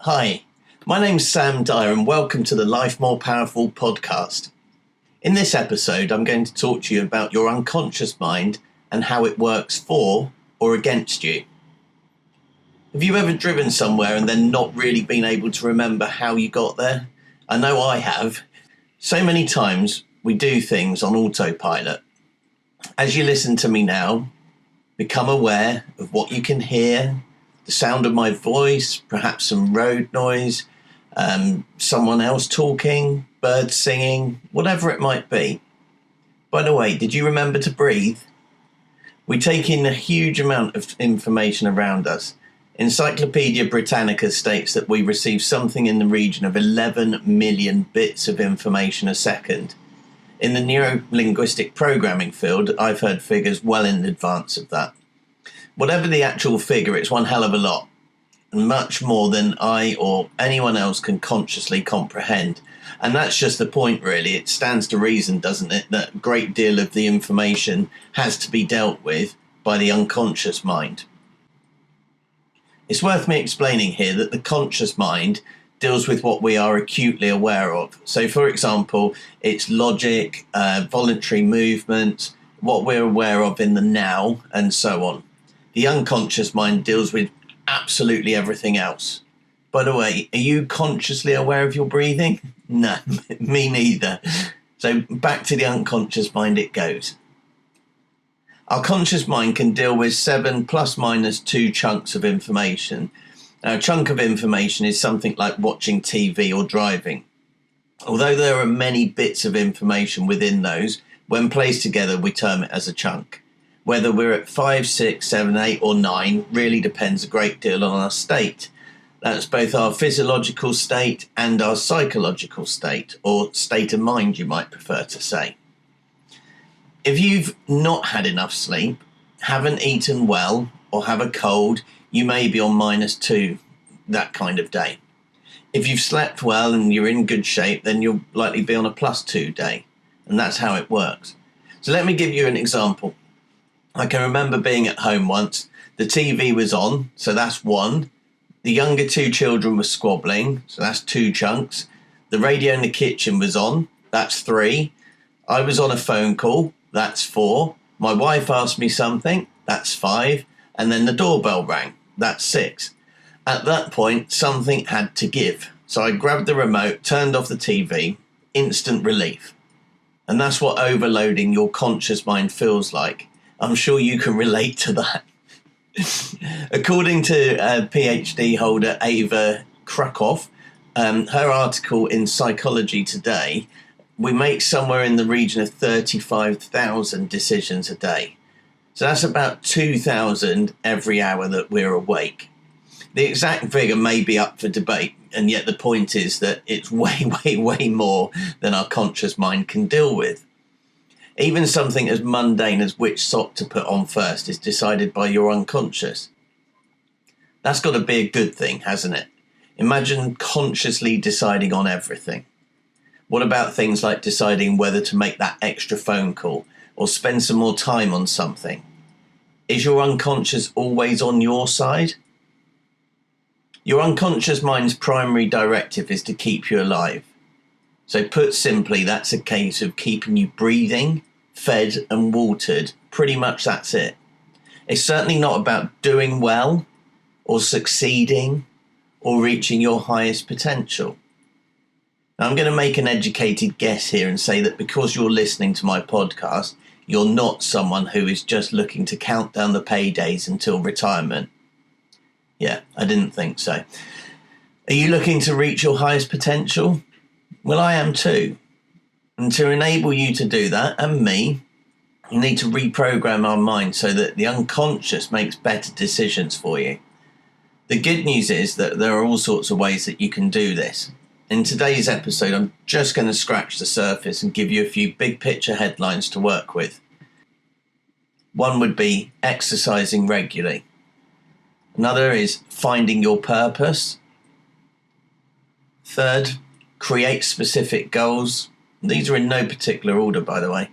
Hi, my name's Sam Dyer and welcome to the Life More Powerful podcast. In this episode, I'm going to talk to you about your unconscious mind and how it works for or against you. Have you ever driven somewhere and then not really been able to remember how you got there? I know I have. So many times we do things on autopilot. As you listen to me now, become aware of what you can hear, the sound of my voice, perhaps some road noise, someone else talking, birds singing, whatever it might be. By the way, did you remember to breathe? We take in a huge amount of information around us. Encyclopedia Britannica states that we receive something in the region of 11 million bits of information a second. In the neuro-linguistic programming field, I've heard figures well in advance of that. Whatever the actual figure, it's one hell of a lot, and much more than I or anyone else can consciously comprehend. And that's just the point, really. It stands to reason, doesn't it, that a great deal of the information has to be dealt with by the unconscious mind. It's worth me explaining here that the conscious mind deals with what we are acutely aware of. So, for example, it's logic, voluntary movement, what we're aware of in the now, and so on. The unconscious mind deals with absolutely everything else. By the way, are you consciously aware of your breathing? No, me neither. So back to the unconscious mind it goes. Our conscious mind can deal with 7 plus minus 2 chunks of information. Now, a chunk of information is something like watching TV or driving. Although there are many bits of information within those, when placed together, we term it as a chunk. Whether we're at 5, 6, 7, 8 or 9 really depends a great deal on our state. That's both our physiological state and our psychological state, or state of mind you might prefer to say. If you've not had enough sleep, haven't eaten well, or have a cold, you may be on -2 that kind of day. If you've slept well and you're in good shape, then you'll likely be on a +2 day. And that's how it works. So let me give you an example. I can remember being at home once. The TV was on, so that's 1. The younger 2 children were squabbling, so that's 2 chunks. The radio in the kitchen was on, that's 3. I was on a phone call, that's 4. My wife asked me something, that's 5. And then the doorbell rang, that's 6. At that point, something had to give. So I grabbed the remote, turned off the TV, instant relief. And that's what overloading your conscious mind feels like. I'm sure you can relate to that. According to PhD holder Ava Krakow, her article in Psychology Today, we make somewhere in the region of 35,000 decisions a day. So that's about 2,000 every hour that we're awake. The exact figure may be up for debate, and yet the point is that it's way, way, way more than our conscious mind can deal with. Even something as mundane as which sock to put on first is decided by your unconscious. That's got to be a good thing, hasn't it? Imagine consciously deciding on everything. What about things like deciding whether to make that extra phone call or spend some more time on something? Is your unconscious always on your side? Your unconscious mind's primary directive is to keep you alive. So put simply, that's a case of keeping you breathing, fed and watered. Pretty much that's it. It's certainly not about doing well or succeeding or reaching your highest potential. Now, I'm going to make an educated guess here and say that because you're listening to my podcast, you're not someone who is just looking to count down the paydays until retirement. Yeah, I didn't think so. Are you looking to reach your highest potential? Well, I am too. And to enable you to do that, and me, you need to reprogram our mind so that the unconscious makes better decisions for you. The good news is that there are all sorts of ways that you can do this. In today's episode, I'm just going to scratch the surface and give you a few big picture headlines to work with. One would be exercising regularly. Another is finding your purpose. Third, create specific goals. These are in no particular order, by the way.